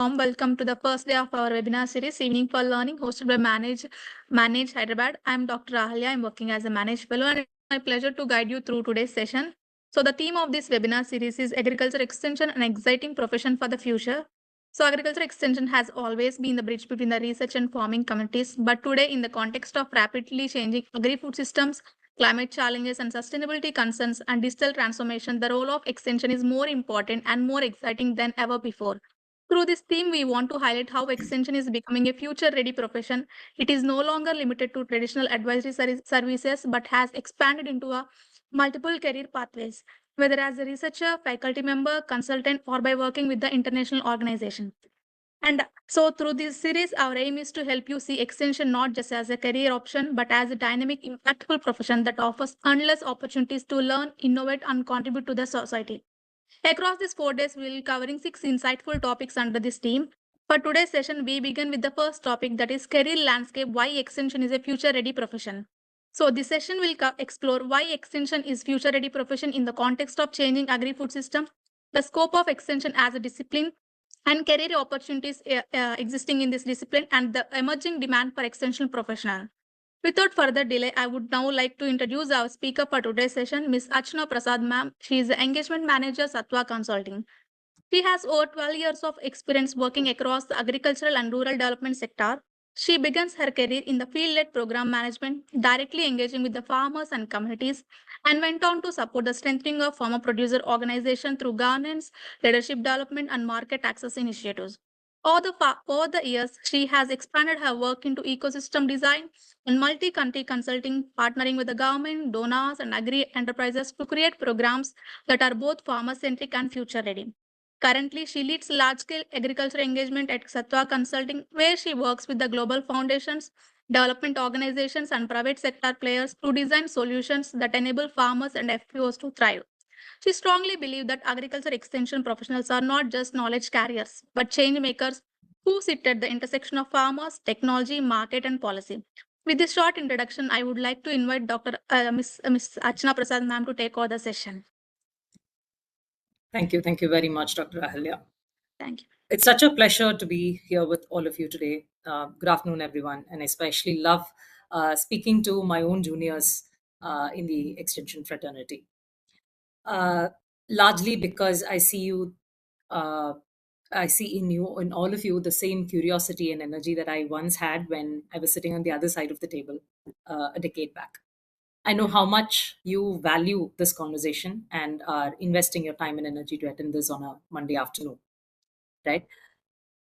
Welcome to the first day of our webinar series, Evening for Learning, hosted by Manage Hyderabad. I'm Dr. Ahalya. I'm working as a Manage Fellow, and it's my pleasure to guide you through today's session. So, the theme of this webinar series is Agriculture Extension, an exciting profession for the future. So, agriculture extension has always been the bridge between the research and farming communities, but today, in the context of rapidly changing agri-food systems, climate challenges, and sustainability concerns, and digital transformation, the role of extension is more important and more exciting than ever before. Through this theme, we want to highlight how extension is becoming a future-ready profession. It is no longer limited to traditional advisory services, but has expanded into a multiple career pathways, whether as a researcher, faculty member, consultant, or by working with the international organization. And so through this series, our aim is to help you see extension not just as a career option, but as a dynamic, impactful profession that offers endless opportunities to learn, innovate, and contribute to the society. Across these 4 days, we will be covering 6 insightful topics under this theme. For today's session, we begin with the first topic, that is career landscape, why extension is a future-ready profession. So this session will explore why extension is future-ready profession in the context of changing agri-food system, the scope of extension as a discipline, and career opportunities existing in this discipline, and the emerging demand for extension professional. Without further delay, I would now like to introduce our speaker for today's session, Ms. Archana Prasad, ma'am. She is the Engagement Manager, Sattva Consulting. She has over 12 years of experience working across the agricultural and rural development sector. She begins her career in the field-led program management, directly engaging with the farmers and communities, and went on to support the strengthening of farmer producer organization through governance, leadership development, and market access initiatives. Over the years, she has expanded her work into ecosystem design and multi-country consulting, partnering with the government, donors, and agri enterprises to create programs that are both farmer-centric and future-ready. Currently, she leads large-scale agriculture engagement at Sattva Consulting, where she works with the global foundations, development organizations, and private sector players to design solutions that enable farmers and FPOs to thrive. She strongly believes that agriculture extension professionals are not just knowledge carriers, but change makers who sit at the intersection of farmers, technology, market, and policy. With this short introduction, I would like to invite Dr. Ms. Archana Prasad ma'am to take over the session. Thank you. Thank you very much, Dr. Ahalya. Thank you. It's such a pleasure to be here with all of you today. Good afternoon, everyone. And I especially love speaking to my own juniors in the extension fraternity. Largely because I see you, I see in all of you, the same curiosity and energy that I once had when I was sitting on the other side of the table a decade back. I know how much you value this conversation and are investing your time and energy to attend this on a Monday afternoon, right?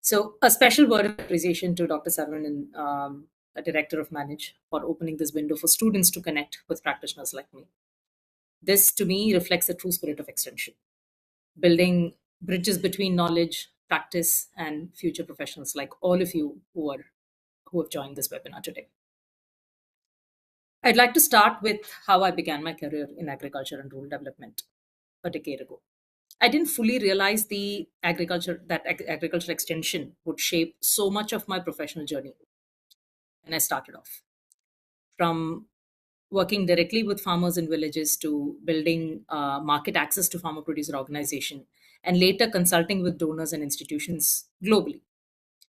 So, a special word of appreciation to Dr. Saravanan, a director of Manage, for opening this window for students to connect with practitioners like me. This, to me, reflects the true spirit of extension, building bridges between knowledge, practice, and future professionals like all of you who have joined this webinar today. I'd like to start with how I began my career in agriculture and rural development a decade ago. I didn't fully realize agriculture extension would shape so much of my professional journey when I started off. From working directly with farmers in villages to building market access to farmer producer organization, and later consulting with donors and institutions globally.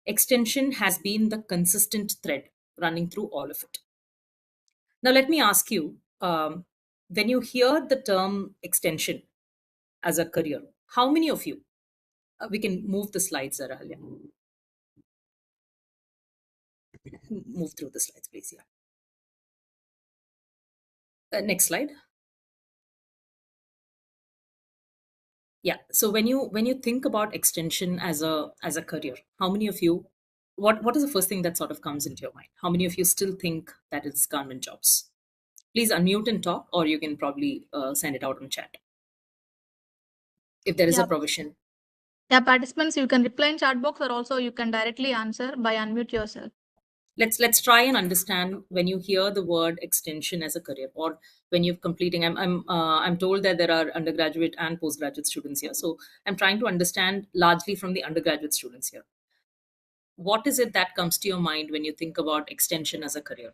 Extension has been the consistent thread running through all of it. Now, let me ask you, when you hear the term extension as a career, how many of you, we can move the slides, Arahalya. Move through the slides, please. Yeah. Next slide. Yeah. So when you think about extension as a career, how many of you, what is the first thing that sort of comes into your mind? How many of you still think that it's government jobs? Please unmute and talk, or you can probably send it out on chat if there is a provision. Yeah, participants, you can reply in chat box, or also you can directly answer by unmute yourself. Let's try and understand when you hear the word extension as a career, or when you're completing. I'm told that there are undergraduate and postgraduate students here, so I'm trying to understand largely from the undergraduate students here. What is it that comes to your mind when you think about extension as a career?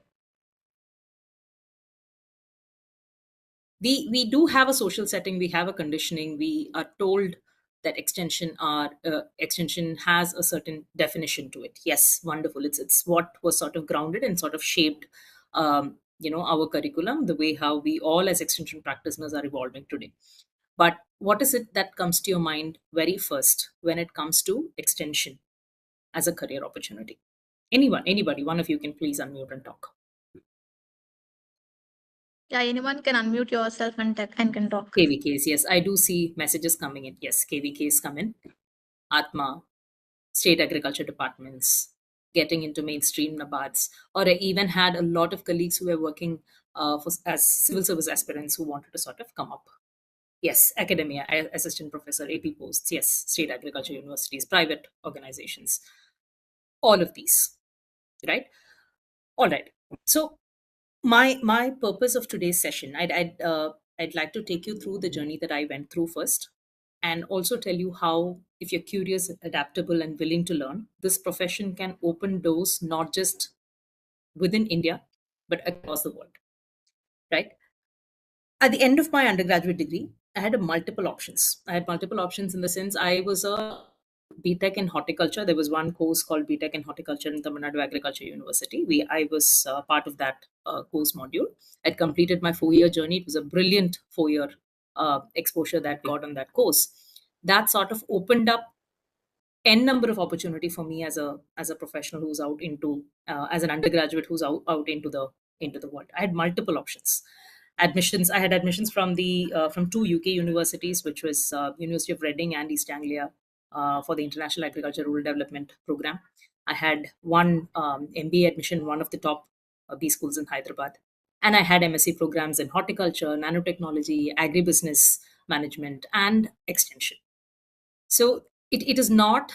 We do have a social setting, we have a conditioning, we are told that extension has a certain definition to it. Yes, wonderful. It's what was sort of grounded and sort of shaped, our curriculum, the way how we all as extension practitioners are evolving today. But what is it that comes to your mind very first when it comes to extension as a career opportunity? Anybody, one of you can please unmute and talk. Yeah, anyone can unmute yourself and can talk. KVKs, yes, I do see messages coming in. Yes, KVKs come in. Atma, state agriculture departments, getting into mainstream NABARDs, or I even had a lot of colleagues who were working as civil service aspirants who wanted to sort of come up. Yes, academia, assistant professor, AP posts, yes, state agriculture universities, private organizations, all of these, right? All right. So my purpose of today's session, I'd like to take you through the journey that I went through first, and also tell you how, if you're curious, adaptable, and willing to learn, this profession can open doors not just within India but across the world. Right. At the end of my undergraduate degree, I had multiple options. I had multiple options in the sense I was a BTech in horticulture. There was one course called BTech in horticulture in Tamil Nadu Agriculture University. I was part of that course module. I'd completed my 4-year journey. It was a brilliant 4-year exposure that got on that course. That sort of opened up n number of opportunity for me as a professional who's out into as an undergraduate who's out into the world. I had multiple options. Admissions, I had admissions from the from two UK universities, which was University of Reading and East Anglia, for the International Agriculture Rural Development Program. I had one MBA admission, one of the top B schools in Hyderabad, and I had MSc programs in horticulture, nanotechnology, agribusiness management, and extension. So it is not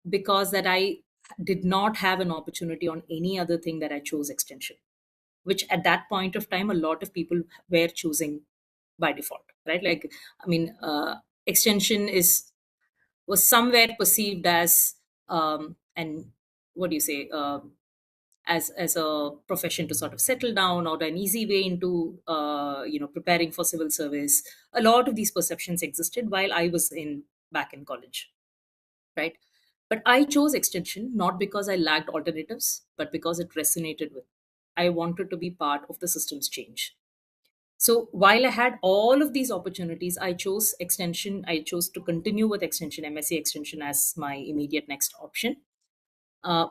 because that I did not have an opportunity on any other thing that I chose extension, which at that point of time, a lot of people were choosing by default, right? Like, I mean, extension was somewhere perceived as, and what do you say, as a profession to sort of settle down, or an easy way into preparing for civil service. A lot of these perceptions existed while I was in back in college, right? But I chose extension not because I lacked alternatives, but because it resonated with. I wanted to be part of the system's change. So while I had all of these opportunities, I chose extension. I chose to continue with extension, MSc extension, as my immediate next option.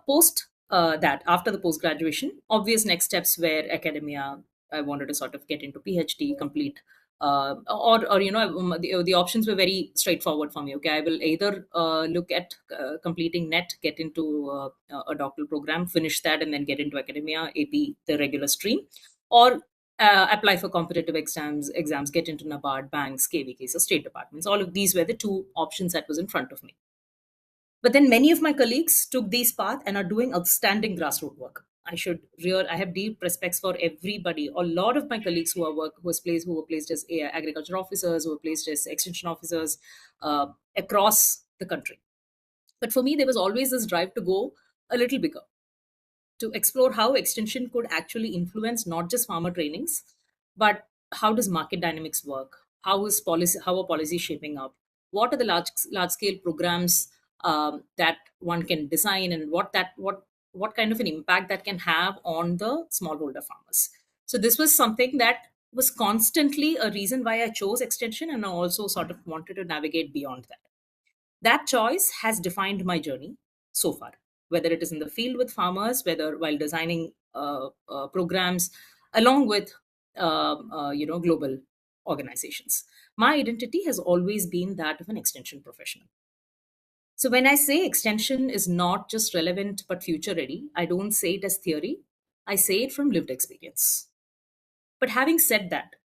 Post that, after the post graduation, obvious next steps were academia. I wanted to sort of get into PhD, complete, or the options were very straightforward for me. Okay, I will either look at completing NET, get into a doctoral program, finish that, and then get into academia, AP, the regular stream, or apply for competitive exams, get into NABARD, banks, KVKs, or state departments. All of these were the two options that was in front of me. But then many of my colleagues took these paths and are doing outstanding grassroots work. I have deep respects for everybody. A lot of my colleagues who were placed as agriculture officers, who were placed as extension officers across the country. But for me, there was always this drive to go a little bigger, to explore how extension could actually influence not just farmer trainings, but how does market dynamics work? How are policies shaping up? What are the large scale programs that one can design, and what kind of an impact that can have on the smallholder farmers? So this was something that was constantly a reason why I chose extension, and I also sort of wanted to navigate beyond that. That choice has defined my journey so far, whether it is in the field with farmers, whether while designing programs along with global organizations. My identity has always been that of an extension professional. So when I say extension is not just relevant but future ready, I don't say it as theory. I say it from lived experience. But having said that,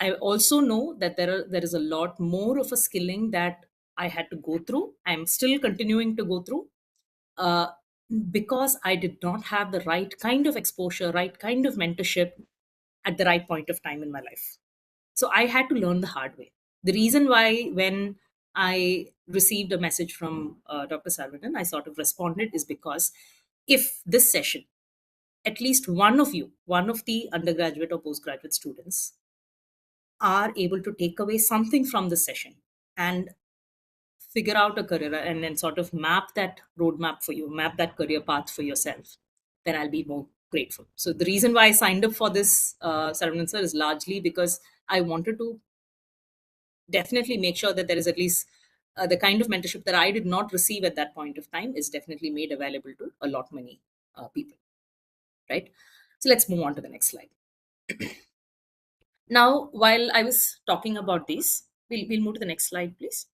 I also know that there is a lot more of a skilling that I had to go through. I'm still continuing to go through, uh, because I did not have the right kind of exposure, right kind of mentorship at the right point of time in my life. So I had to learn the hard way. The reason why, when I received a message from Dr. Sarvanan, I sort of responded is because if this session, at least one of you, one of the undergraduate or postgraduate students, are able to take away something from the session and figure out a career and then sort of map that roadmap for you, map that career path for yourself, then I'll be more grateful. So the reason why I signed up for this Saravanan sir is largely because I wanted to definitely make sure that there is at least the kind of mentorship that I did not receive at that point of time is definitely made available to a lot many people, right? So let's move on to the next slide. Now, while I was talking about this, we'll move to the next slide, please.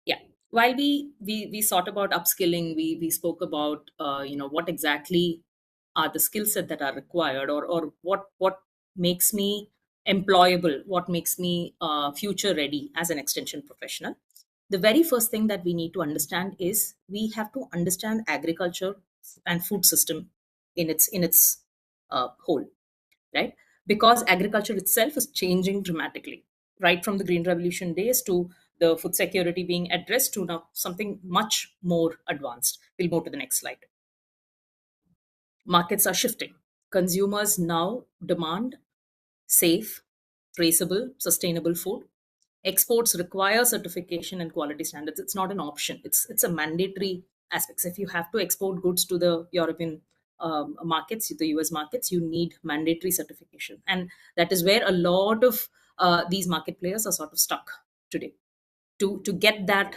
Yeah, while we thought about upskilling, we spoke about what exactly are the skill set that are required, or what makes me employable, what makes me future ready as an extension professional. The very first thing that we need to understand is we have to understand agriculture and food system in its whole, right? Because agriculture itself is changing dramatically, right from the Green Revolution days to the food security being addressed to now something much more advanced. We'll move to the next slide. Markets are shifting. Consumers now demand safe, traceable, sustainable food. Exports require certification and quality standards. It's not an option. It's a mandatory aspect. So if you have to export goods to the European markets, the US markets, you need mandatory certification, and that is where a lot of these market players are sort of stuck today. To get that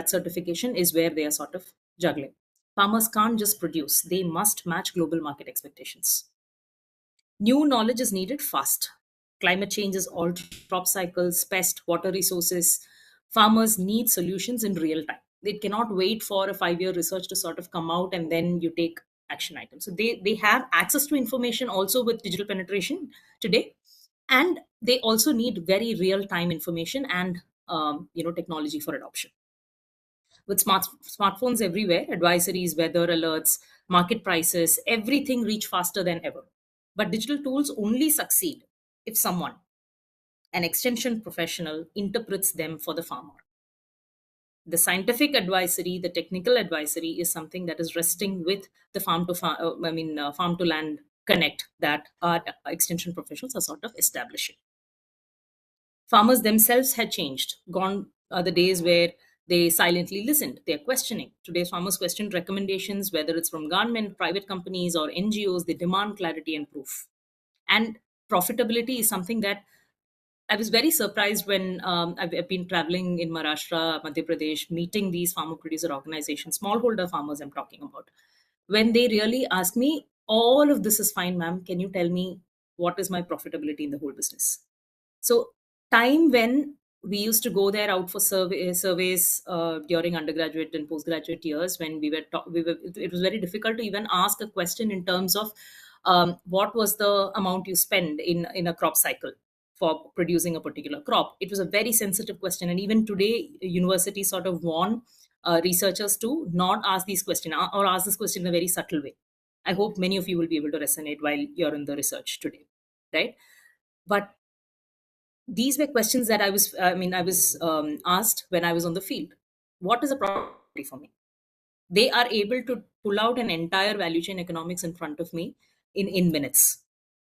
certification is where they are sort of juggling. Farmers can't just produce; they must match global market expectations. New knowledge is needed fast. Climate change is all crop cycles, pest, water resources. Farmers need solutions in real time. They cannot wait for a 5-year research to sort of come out and then you take action items. So they have access to information also with digital penetration today. And they also need very real time information and technology for adoption. With smartphones everywhere, advisories, weather alerts, market prices, everything reach faster than ever. But digital tools only succeed if someone, an extension professional, interprets them for the farmer. The scientific advisory, the technical advisory is something that is resting with the farm to land connect that our extension professionals are sort of establishing. Farmers themselves had changed. Gone are the days where they silently listened. They're questioning. Today's farmers question recommendations, whether it's from government, private companies, or NGOs. They demand clarity and proof. And profitability is something that I was very surprised when I've been traveling in Maharashtra, Madhya Pradesh, meeting these farmer producer organizations, smallholder farmers I'm talking about. When they really ask me, all of this is fine, ma'am. Can you tell me what is my profitability in the whole business? So, time when we used to go there out for surveys during undergraduate and postgraduate years, when it was very difficult to even ask a question in terms of what was the amount you spend in a crop cycle for producing a particular crop. It was a very sensitive question, and even today, universities sort of warn researchers to not ask these questions or ask this question in a very subtle way. I hope many of you will be able to resonate while you're in the research today, right? But these were questions that I was asked when I was on the field. What is a property for me? They are able to pull out an entire value chain economics in front of me in minutes.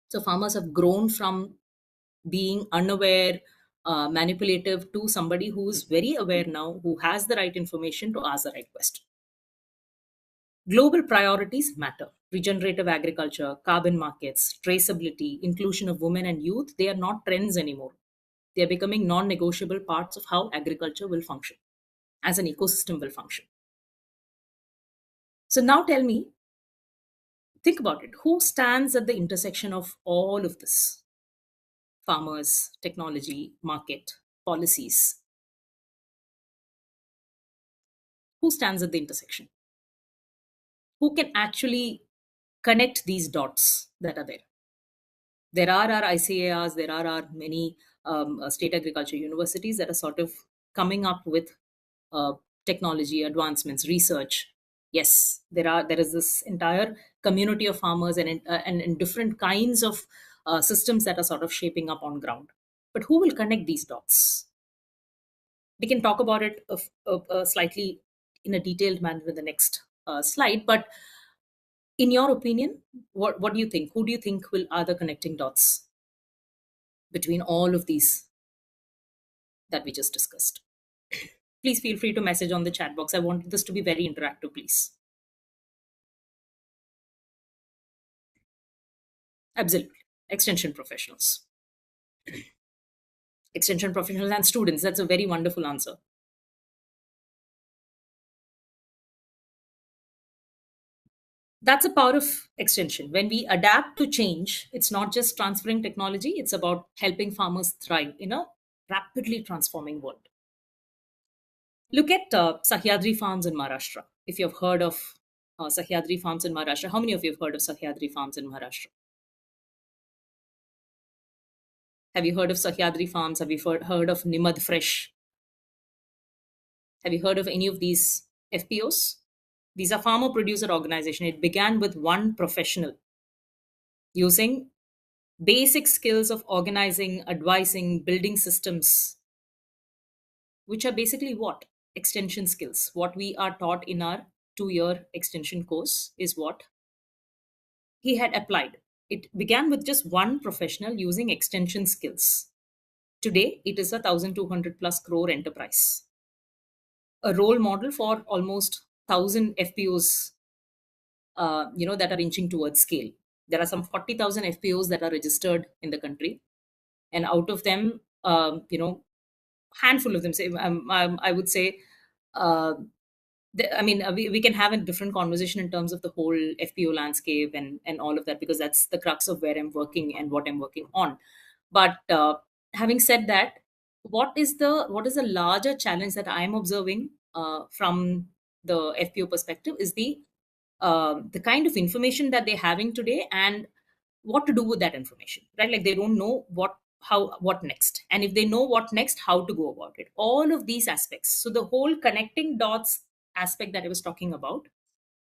So farmers have grown from being unaware, manipulative, to somebody who's very aware now, who has the right information to ask the right question. Global priorities matter. Regenerative agriculture, carbon markets, traceability, inclusion of women and youth, they are not trends anymore. They are becoming non negotiable parts of how agriculture will function, as an ecosystem will function. So, now tell me, think about it. Who stands at the intersection of all of this? Farmers, technology, market, policies. Who stands at the intersection? Who can actually connect these dots that are there? There are our ICARs, there are our many state agriculture universities that are sort of coming up with uh, technology advancements, research. Yes, there is this entire community of farmers and different kinds of systems that are sort of shaping up on ground. But who will connect these dots? We can talk about it slightly in a detailed manner in the next slide. But in your opinion, what do you think? Who do you think will are the connecting dots between all of these? that we just discussed. Please feel free to message on the chat box. I want this to be very interactive, please. Absolutely. Extension professionals. Extension professionals and students. That's a very wonderful answer. That's the power of extension. When we adapt to change, it's not just transferring technology, it's about helping farmers thrive in a rapidly transforming world. Look at Sahyadri farms in Maharashtra. If you've heard of Sahyadri farms in Maharashtra, how many of you have heard of Sahyadri farms in Maharashtra? Have you heard of Sahyadri farms? Have you heard of Nimad Fresh? Have you heard of any of these FPOs? These are farmer producer organization. It began with one professional using basic skills of organizing, advising, building systems, which are basically what? Extension skills. What we are taught in our 2-year extension course is what he had applied. It began with just one professional using extension skills. Today, it is a 1,200 plus crore enterprise, a role model for almost 1,000 FPOs, that are inching towards scale. There are some 40,000 FPOs that are registered in the country, and out of them, handful of them say, I would say, uh, we can have a different conversation in terms of the whole FPO landscape and all of that, because that's the crux of where I'm working and what I'm working on. But having said that, what is the larger challenge that I'm observing from the FPO perspective is the kind of information that they're having today and what to do with that information, right? Like they don't know what next, and if they know what next, how to go about it, all of these aspects. So the whole connecting dots aspect that I was talking about,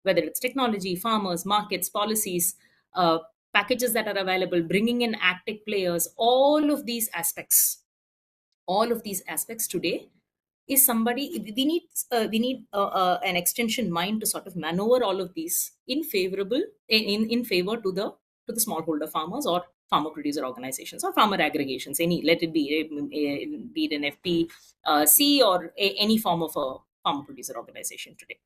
whether it's technology, farmers, markets, policies, uh, packages that are available, bringing in active players, all of these aspects today is somebody we need an extension mind to sort of maneuver all of these in favor to the smallholder farmers or farmer producer organizations or farmer aggregations, any, let it be it an FP or any form of a farmer producer organization today,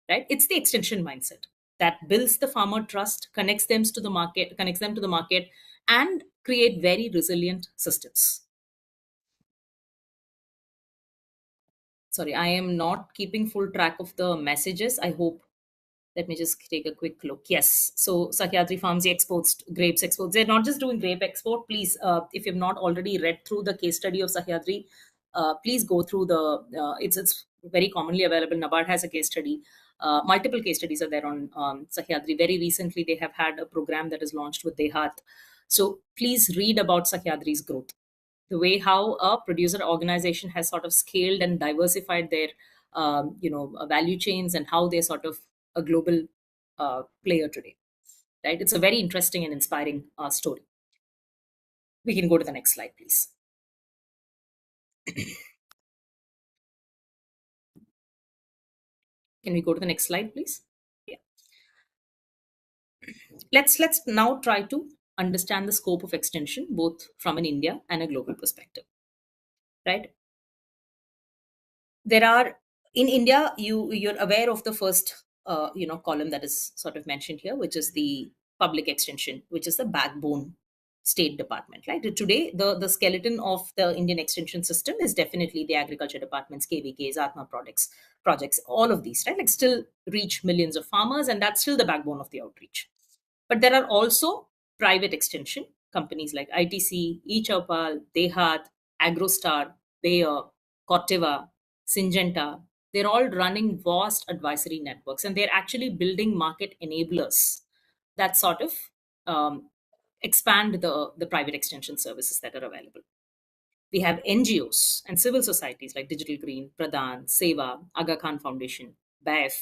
right? It's the extension mindset that builds the farmer trust, connects them to the market, and create very resilient systems. Sorry, I am not keeping full track of the messages. I hope. Let me just take a quick look. Yes. So Sahyadri Farms exports grapes exports. They're not just doing grape export. Please, if you've not already read through the case study of Sahyadri, please go through the. It's very commonly available. NABARD has a case study. Multiple case studies are there on Sahyadri. Very recently, they have had a program that is launched with Dehat. So please read about Sahyadri's growth, the way how a producer organization has sort of scaled and diversified their value chains, and how they're sort of a global player today, right? It's a very interesting and inspiring story. We can go to the next slide, please. Can we go to the next slide, please? Yeah. Let's now try to understand the scope of extension both from an India and a global perspective, right? There are, in India, you're aware of the first column that is sort of mentioned here, which is the public extension, which is the backbone state department, right? Today, the skeleton of the Indian extension system is definitely the agriculture departments, KVKs, Atma projects, all of these, right? Like still reach millions of farmers, and that's still the backbone of the outreach. But there are also private extension companies like ITC, eChaupal, Dehat, Agrostar, Bayer, Corteva, Syngenta. They're all running vast advisory networks, and they're actually building market enablers that sort of um, expand the private extension services that are available. We have NGOs and civil societies like Digital Green, Pradhan, Seva, Aga Khan Foundation, BAF,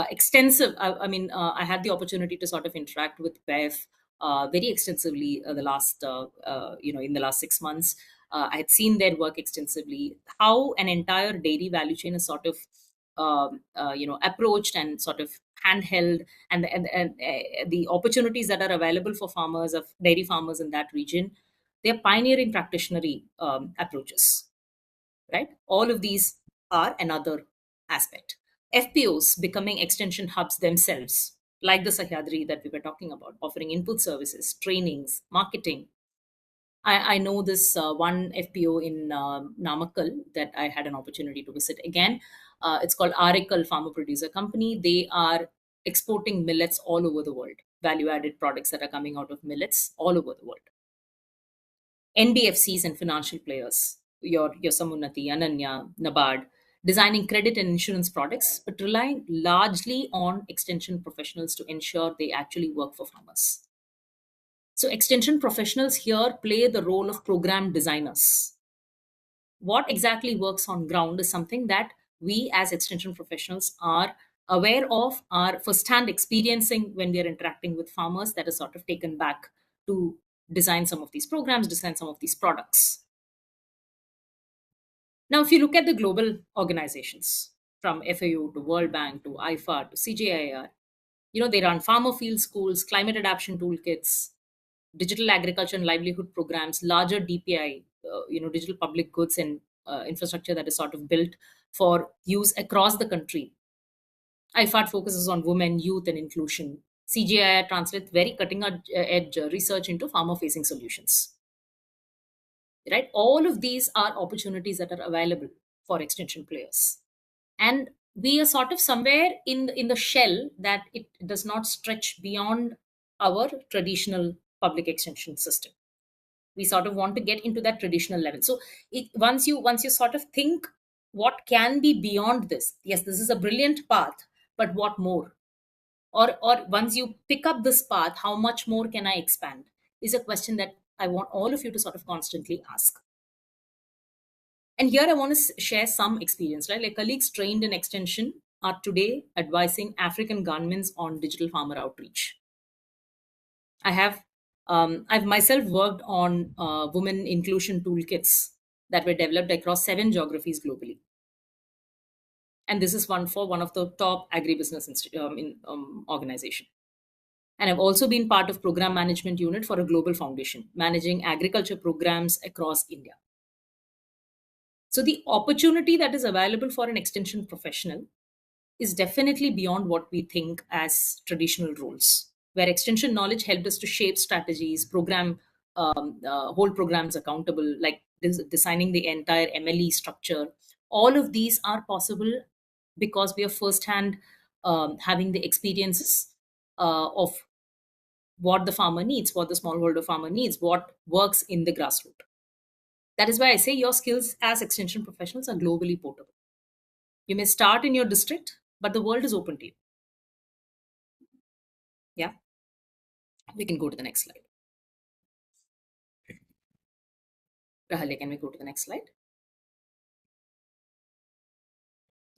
extensive. I had the opportunity to sort of interact with BEF very extensively in the last 6 months. I had seen their work extensively, how an entire dairy value chain is sort of approached and sort of handheld, and the opportunities that are available for farmers of dairy farmers in that region. They're pioneering practitioner approaches. right? All of these are another aspect. FPOs becoming extension hubs themselves, like the Sahyadri that we were talking about, offering input services, trainings, marketing. I know this one FPO in Namakkal that I had an opportunity to visit again. It's called Archana Farmer Producer Company. They are exporting millets all over the world, value added products that are coming out of millets all over the world. NBFCs and financial players, your Samunati, Ananya, Nabard, designing credit and insurance products, but relying largely on extension professionals to ensure they actually work for farmers. So, extension professionals here play the role of program designers. What exactly works on ground is something that we as extension professionals are aware of, are firsthand experiencing when we are interacting with farmers, that is sort of taken back to design some of these programs, design some of these products. Now, if you look at the global organizations, from FAO to World Bank to IFA to CJIR, they run farmer field schools, climate adaptation toolkits, digital agriculture and livelihood programs, larger DPI, digital public goods and infrastructure that is sort of built for use across the country. IFAT focuses on women, youth, and inclusion. CGI translates very cutting edge research into farmer facing solutions. Right? All of these are opportunities that are available for extension players. And we are sort of somewhere in the shell that it does not stretch beyond our traditional public extension system. We sort of want to get into that traditional level. So once you sort of think what can be beyond this, yes, this is a brilliant path, but what more? Or once you pick up this path, how much more can I expand, is a question that I want all of you to sort of constantly ask. And here I want to share some experience, right? Like colleagues trained in extension are today advising African governments on digital farmer outreach. I've myself worked on women inclusion toolkits that were developed across 7 geographies globally. And this is one for one of the top agribusiness organization. And I've also been part of program management unit for a global foundation, managing agriculture programs across India. So the opportunity that is available for an extension professional is definitely beyond what we think as traditional roles, where extension knowledge helped us to shape strategies, hold programs accountable, like designing the entire MLE structure. All of these are possible because we are firsthand having the experiences of what the farmer needs, what the smallholder farmer needs, what works in the grassroots. That is why I say your skills as extension professionals are globally portable. You may start in your district, but the world is open to you. Yeah, we can go to the next slide. Rahalya, can we go to the next slide?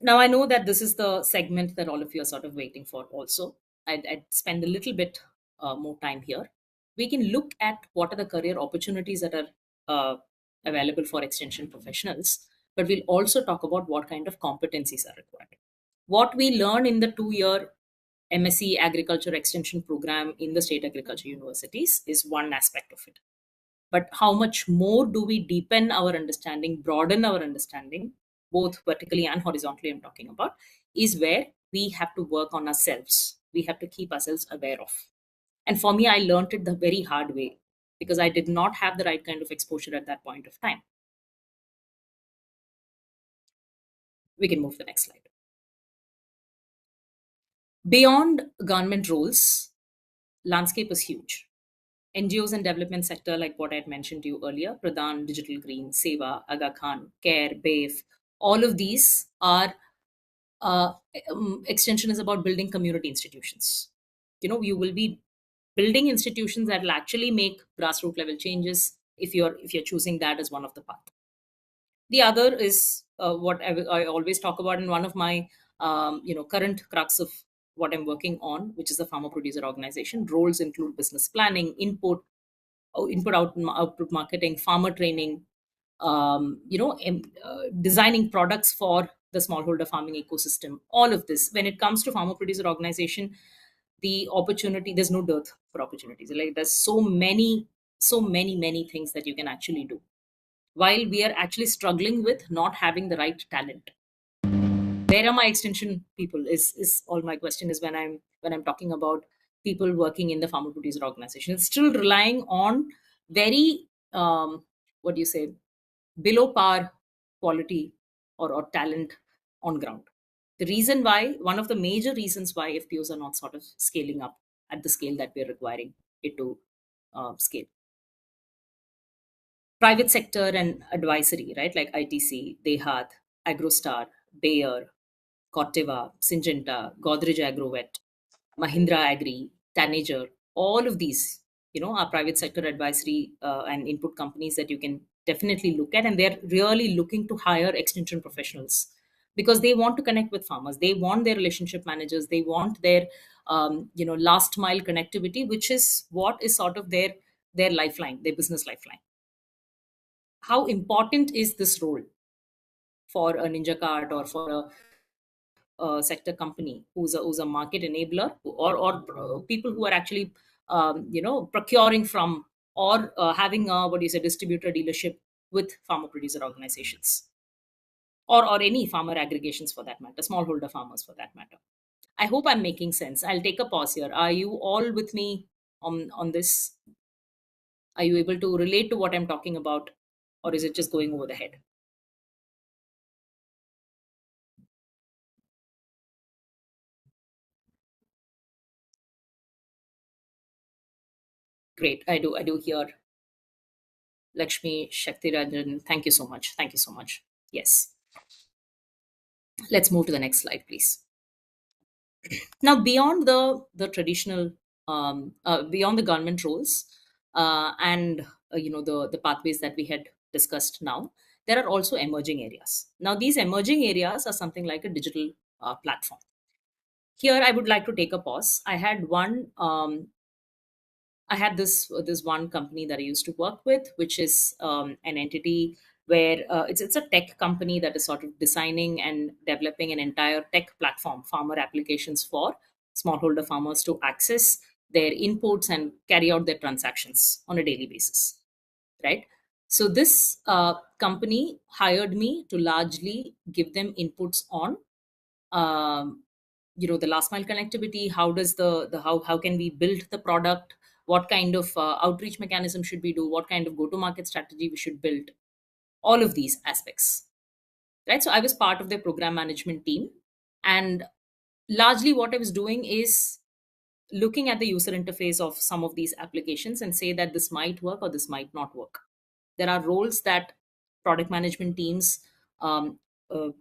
Now, I know that this is the segment that all of you are sort of waiting for also. I'd spend a little bit more time here. We can look at what are the career opportunities that are available for extension professionals, but we'll also talk about what kind of competencies are required. What we learn in the 2-year MSc Agriculture Extension program in the state agriculture universities is one aspect of it. But how much more do we deepen our understanding, broaden our understanding, both vertically and horizontally, I'm talking about, is where we have to work on ourselves. We have to keep ourselves aware of. And for me, I learned it the very hard way because I did not have the right kind of exposure at that point of time. We can move to the next slide. Beyond government roles, landscape is huge. NGOs and development sector, like what I had mentioned to you earlier, Pradhan, Digital Green, Seva, Aga Khan, CARE, BAFE, all of these are extension is about building community institutions. You will be building institutions that will actually make grassroots level changes if you're choosing that as one of the path. The other is what I always talk about in one of my current crux of what I'm working on, which is the farmer producer organization. Roles include business planning, output marketing, farmer training, designing products for the smallholder farming ecosystem. All of this, when it comes to farmer producer organization, the opportunity, there's no dearth for opportunities. Like there's so many things that you can actually do. while we are actually struggling with not having the right talent. Where are my extension people is all my question is when I'm talking about people working in the farmer producer organization. It's still relying on very what do you say, below par quality or talent on ground. The reason why, one of the major reasons why FPOs are not sort of scaling up at the scale that we're requiring it to scale. Private sector and advisory, right? Like ITC, Dehat, Agrostar, Bayer, Corteva, Syngenta, Godrej Agrovet, Mahindra Agri, Tanager, all of these, are private sector advisory and input companies that you can definitely look at. And they're really looking to hire extension professionals because they want to connect with farmers. They want their relationship managers. They want their, last mile connectivity, which is what is sort of their lifeline, their business lifeline. How important is this role for a Ninja Cart or for sector company who's a market enabler, or people who are actually procuring from, or having a, what do you say, distributor dealership with farmer producer organizations, or any farmer aggregations for that matter, smallholder farmers for that matter. I hope I'm making sense. I'll take a pause here. Are you all with me on this? Are you able to relate to what I'm talking about, or is it just going over the head? Great. I do hear Lakshmi Shaktirajan. Thank you so much. Thank you so much. Yes. Let's move to the next slide, please. Now, beyond the traditional, beyond the government roles, and the pathways that we had discussed now, there are also emerging areas. Now, these emerging areas are something like a digital platform. Here, I would like to take a pause. I had this one company that I used to work with, which is an entity where it's a tech company that is sort of designing and developing an entire tech platform, farmer applications for smallholder farmers to access their inputs and carry out their transactions on a daily basis, right? So this company hired me to largely give them inputs on um, the last mile connectivity. How does the how can we build the product, what kind of outreach mechanism should we do, what kind of go to market strategy we should build, all of these aspects, right? So I was part of the program management team, and largely what I was doing is looking at the user interface of some of these applications and say that this might work or this might not work. There are roles that product management teams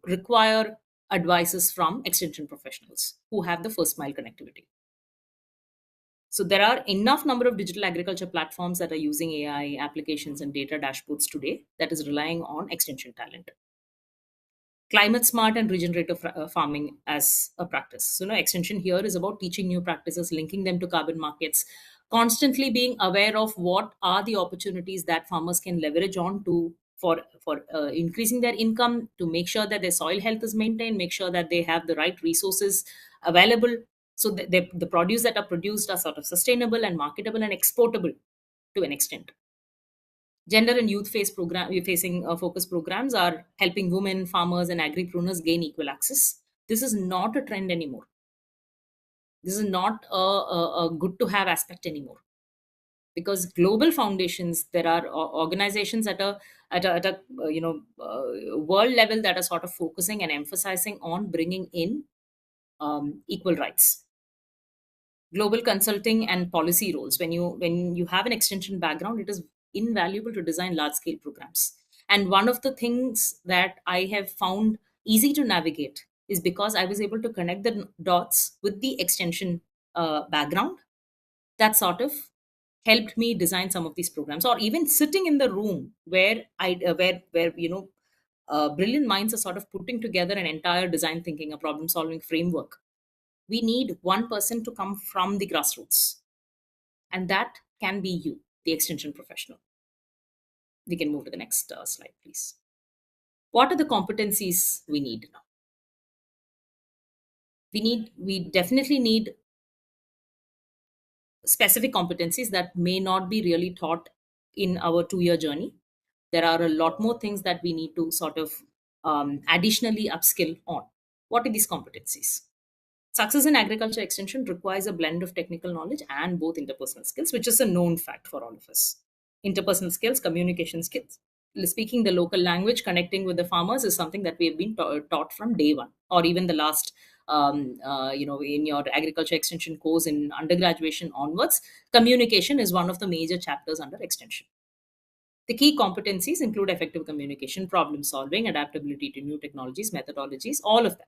require advices from extension professionals who have the first mile connectivity. So there are enough number of digital agriculture platforms that are using AI applications and data dashboards today that is relying on extension talent. Climate smart and regenerative farming as a practice. So, extension here is about teaching new practices, linking them to carbon markets, constantly being aware of what are the opportunities that farmers can leverage on to for increasing their income, to make sure that their soil health is maintained, make sure that they have the right resources available, so that the produce that are produced are sort of sustainable and marketable and exportable to an extent. Gender and youth facing focus programs are helping women, farmers, and agripreneurs gain equal access. This is not a trend anymore. This is not a good to have aspect anymore, because global foundations, there are organizations at a world level that are sort of focusing and emphasizing on bringing in equal rights. Global consulting and policy roles, when you have an extension background, it is invaluable to design large scale programs. And one of the things that I have found easy to navigate is because I was able to connect the dots with the extension background. That sort of helped me design some of these programs, or even sitting in the room where where brilliant minds are sort of putting together an entire design thinking, a problem solving framework. We need one person to come from the grassroots, and that can be you, the extension professional. We can move to the next slide, please. What are the competencies we need now? We definitely need specific competencies that may not be really taught in our 2-year journey. There are a lot more things that we need to sort of additionally upskill on. What are these competencies? Success in agriculture extension requires a blend of technical knowledge and both interpersonal skills, which is a known fact for all of us. Interpersonal skills, communication skills, speaking the local language, connecting with the farmers is something that we have been taught from day one, or even the last, in your agriculture extension course in undergraduation onwards. Communication is one of the major chapters under extension. The key competencies include effective communication, problem solving, adaptability to new technologies, methodologies, all of that.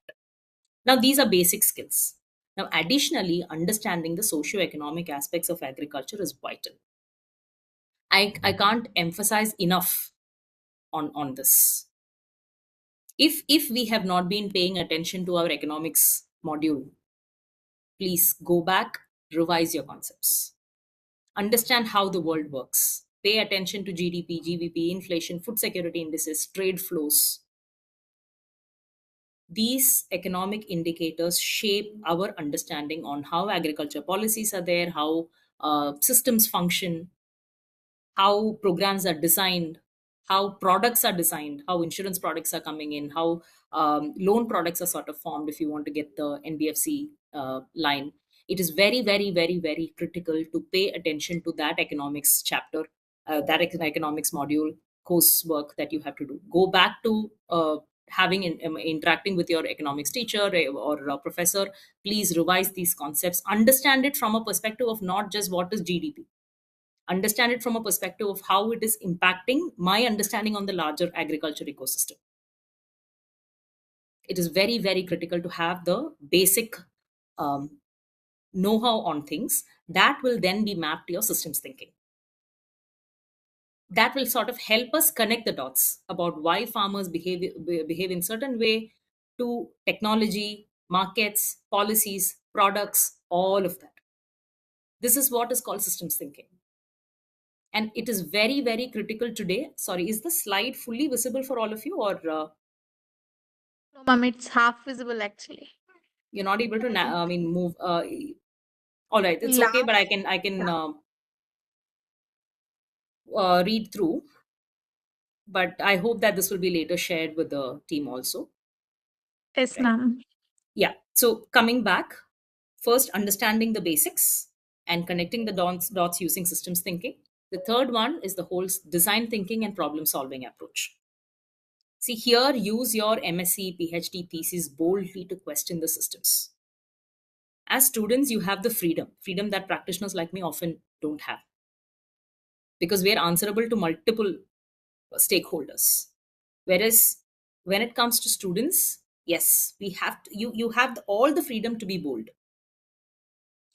Now, these are basic skills. Now, additionally, understanding the socio-economic aspects of agriculture is vital. I can't emphasize enough on this. If we have not been paying attention to our economics module, please go back, revise your concepts, understand how the world works, pay attention to GDP, GVP, inflation, food security indices, trade flows. These economic indicators shape our understanding on how agriculture policies are there, how systems function, how programs are designed, how products are designed, how insurance products are coming in, how loan products are sort of formed if you want to get the NBFC line. It is very, very, very, very critical to pay attention to that economics chapter, economics module coursework that you have to do. Go back to interacting with your economics teacher or professor. Please revise these concepts. Understand it from a perspective of not just what is GDP, understand it from a perspective of how it is impacting my understanding on the larger agriculture ecosystem. It is very, very critical to have the basic know-how on things that will then be mapped to your systems thinking. That will sort of help us connect the dots about why farmers behave in certain way to technology, markets, policies, products, all of that. This is what is called systems thinking. And it is very, very critical today. Sorry, is the slide fully visible for all of you, or No, ma'am, it's half visible actually. you're not able to I think move? All right, it's okay, but last. I can Yeah. read through. But I hope that this will be later shared with the team also. Yes, Right? ma'am. Yeah. So coming back, first understanding the basics and connecting the dots using systems thinking. The third one is the whole design thinking and problem solving approach. See, here, use your MSc, PhD thesis boldly to question the systems. As students, you have the freedom that practitioners like me often don't have, because we are answerable to multiple stakeholders. Whereas when it comes to students, yes, we have to, you have all the freedom to be bold.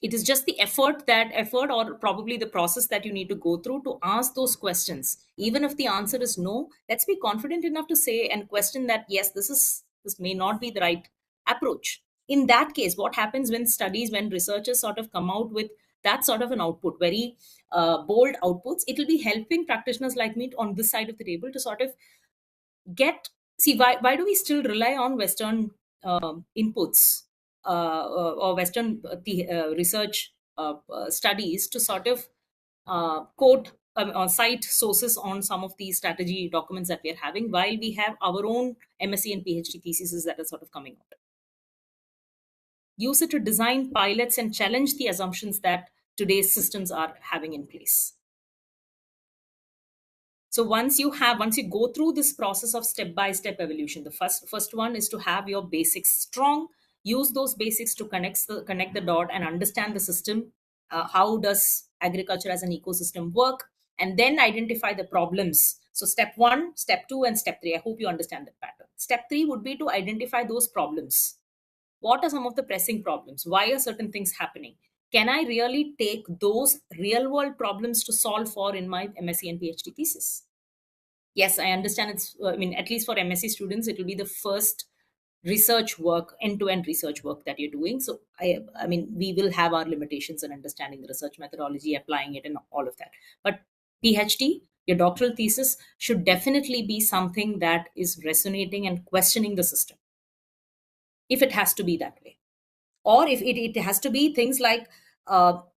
It is just the effort or probably the process that you need to go through to ask those questions. Even if the answer is no, let's be confident enough to say and question that yes, this may not be the right approach. In that case, what happens when researchers sort of come out with that sort of an output, very bold outputs, it will be helping practitioners like me on this side of the table to sort of get, see, why do we still rely on Western inputs or Western research studies to sort of quote or cite sources on some of these strategy documents that we are having, while we have our own MSc and PhD theses that are sort of coming out? Use it to design pilots and challenge the assumptions that today's systems are having in place. So once you go through this process of step by step evolution, the first one is to have your basics strong. Use those basics to connect the dot and understand the system. How does agriculture as an ecosystem work? And then identify the problems. So step 1, step 2, and step 3, I hope you understand that pattern. Step 3 would be to identify those problems. What are some of the pressing problems? Why are certain things happening? Can I really take those real world problems to solve for in my MSc and PhD thesis? Yes, I understand. At least for MSc students, it will be the first research work, end to end research work that you're doing. So we will have our limitations in understanding the research methodology, applying it, and all of that. But PhD, your doctoral thesis, should definitely be something that is resonating and questioning the system, if it has to be that way. Or if it has to be things like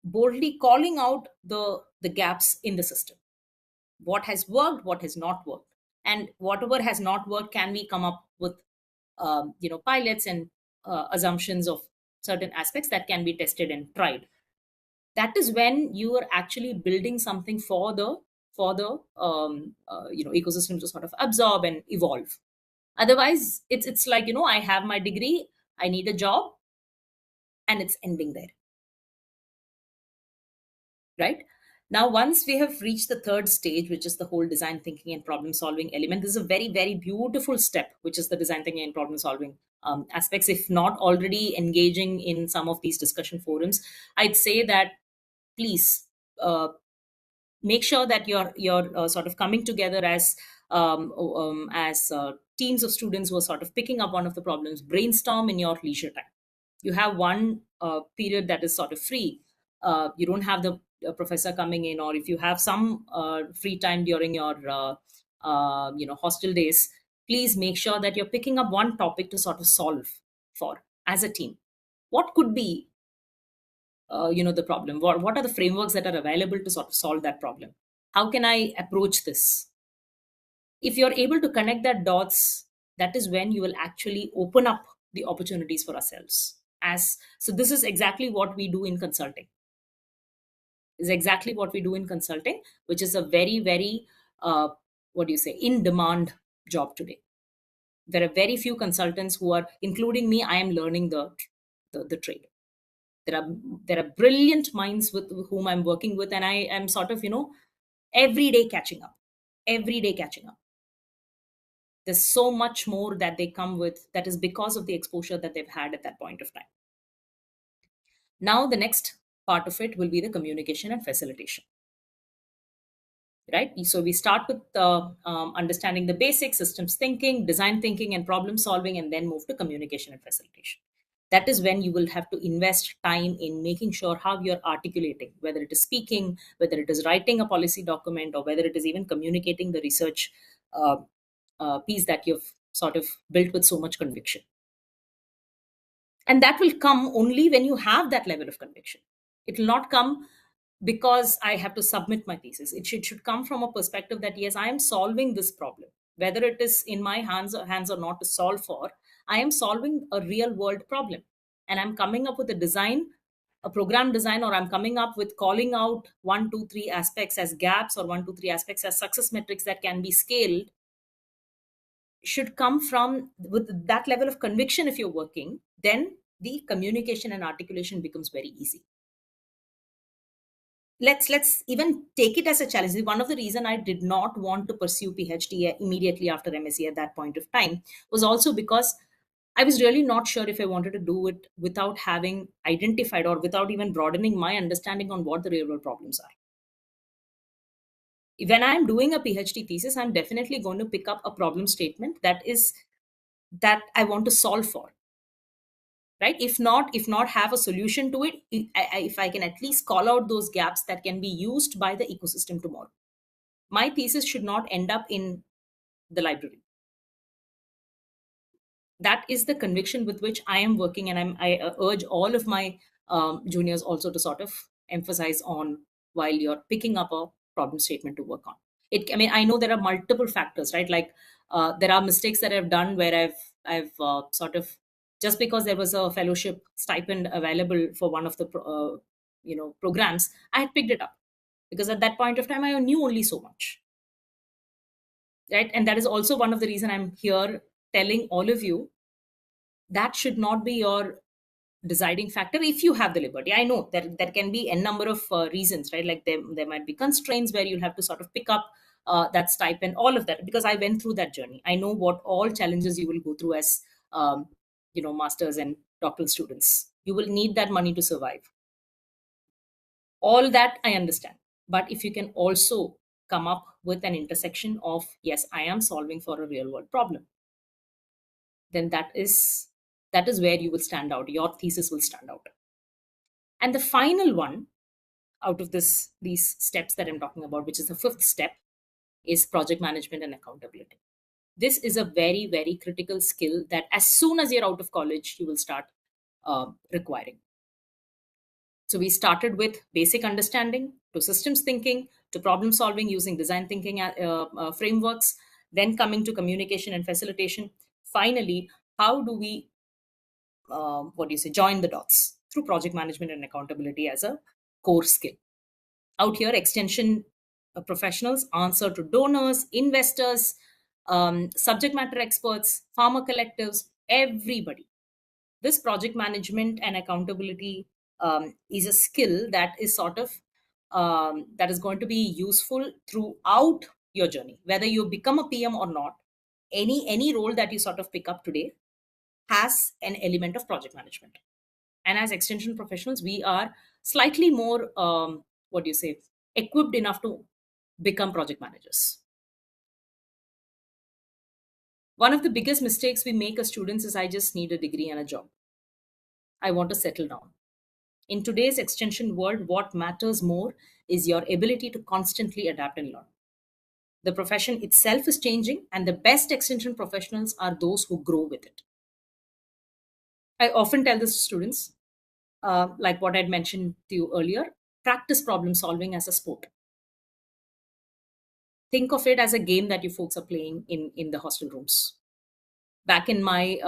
boldly calling out the gaps in the system. what has worked, what has not worked, and whatever has not worked, can we come up with pilots and assumptions of certain aspects that can be tested and tried. That is when you are actually building something for the ecosystem to sort of absorb and evolve. Otherwise, it's like, I have my degree, I need a job, and it's ending there, right? Now, once we have reached the third stage, which is the whole design thinking and problem solving element, this is a very, very beautiful step, which is the design thinking and problem solving aspects. If not already engaging in some of these discussion forums, I'd say that please uh, make sure that you're sort of coming together as teams of students who are sort of picking up one of the problems. Brainstorm in your leisure time. You have one period that is sort of free. You don't have the professor coming in, or if you have some free time during your hostel days, please make sure that you're picking up one topic to sort of solve for as a team. What could be the problem? What are the frameworks that are available to sort of solve that problem? How can I approach this? If you're able to connect that dots, that is when you will actually open up the opportunities for ourselves. As so this is exactly what we do in consulting. Is exactly what we do in consulting, which is a very, very what do you say, in demand job today. There are very few consultants who are, including me, I am learning the trade. There are brilliant minds with whom I'm working with, and I am sort of every day catching up, every day catching up. There's so much more that they come with, that is because of the exposure that they've had at that point of time. Now the next part of it will be the communication and facilitation, right? So we start with understanding the basic systems thinking, design thinking, and problem solving, and then move to communication and facilitation. That is when you will have to invest time in making sure how you're articulating, whether it is speaking, whether it is writing a policy document, or whether it is even communicating the research uh, piece that you've sort of built with so much conviction. And that will come only when you have that level of conviction. It will not come because I have to submit my thesis. It should come from a perspective that, yes, I am solving this problem. Whether it is in my hands or not to solve for, I am solving a real world problem. And I'm coming up with a design, a program design, or I'm coming up with calling out 1, 2, 3 aspects as gaps, or 1, 2, 3 aspects as success metrics that can be scaled, should come from with that level of conviction. If you're working, then the communication and articulation becomes very easy. Let's even take it as a challenge. One of the reason I did not want to pursue PhD immediately after MSc at that point of time was also because I was really not sure if I wanted to do it without having identified, or without even broadening my understanding on what the real world problems are. When I'm doing a PhD thesis, I'm definitely going to pick up a problem statement that I want to solve for, right? If not have a solution to it, if I can at least call out those gaps that can be used by the ecosystem tomorrow, my thesis should not end up in the library. That is the conviction with which I am working, and I urge all of my juniors also to sort of emphasize on while you're picking up a problem statement to work on it. I mean, I know there are multiple factors, right? Like there are mistakes that I've done where I've sort of, just because there was a fellowship stipend available for one of the programs, I had picked it up because at that point of time I knew only so much, right? And that is also one of the reason I'm here telling all of you that should not be your deciding factor. If you have the liberty, I know that there can be a number of reasons, right? Like there might be constraints where you'll have to sort of pick up that stipend, all of that, because I went through that journey. I know what all challenges you will go through as masters and doctoral students. You will need that money to survive. All that I understand. But if you can also come up with an intersection of, yes, I am solving for a real world problem, then that is where you will stand out. Your thesis will stand out. And the final one out of these steps that I'm talking about, which is the fifth step, is project management and accountability. This is a very, very critical skill that as soon as you're out of college, you will start requiring. So we started with basic understanding to systems thinking to problem solving using design thinking frameworks, then coming to communication and facilitation. Finally, how do we, join the dots through project management and accountability as a core skill. Out here, extension professionals answer to donors, investors, subject matter experts, farmer collectives, everybody. This project management and accountability is a skill that is that is going to be useful throughout your journey, whether you become a PM or not. Any role that you sort of pick up today has an element of project management. And as extension professionals, we are slightly more equipped enough to become project managers. One of the biggest mistakes we make as students is, I just need a degree and a job, I want to settle down. In today's extension world, what matters more is your ability to constantly adapt and learn. The profession itself is changing, and the best extension professionals are those who grow with it. I often tell this to students, like what I'd mentioned to you earlier, practice problem solving as a sport. Think of it as a game that you folks are playing in the hostel rooms. Back in my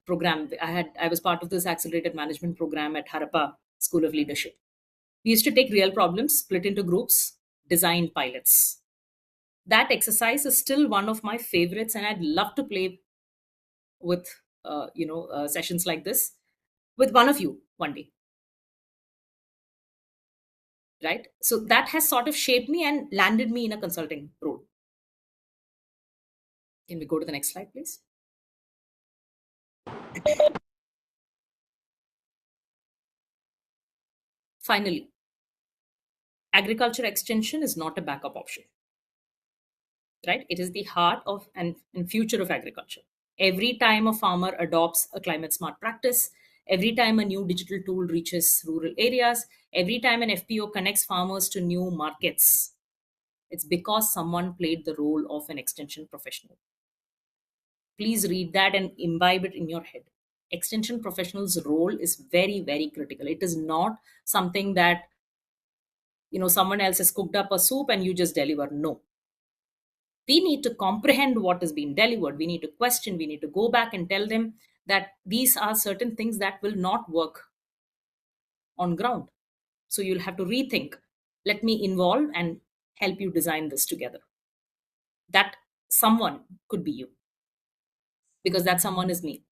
program, I was part of this accelerated management program at Harappa School of Leadership. We used to take real problems, split into groups, design pilots. That exercise is still one of my favorites, and I'd love to play with sessions like this with one of you one day. Right? So that has sort of shaped me and landed me in a consulting role. Can we go to the next slide, please? Finally, agriculture extension is not a backup option. Right? It is the heart of and future of agriculture. Every time a farmer adopts a climate smart practice, every time a new digital tool reaches rural areas, every time an FPO connects farmers to new markets, it's because someone played the role of an extension professional. Please read that and imbibe it in your head. Extension professional's role is very, very critical. It is not something that someone else has cooked up a soup and you just deliver. No, we need to comprehend what is being delivered. We need to question, we need to go back and tell them that these are certain things that will not work on ground. So you'll have to rethink. Let me involve and help you design this together. That someone could be you, because that someone is me.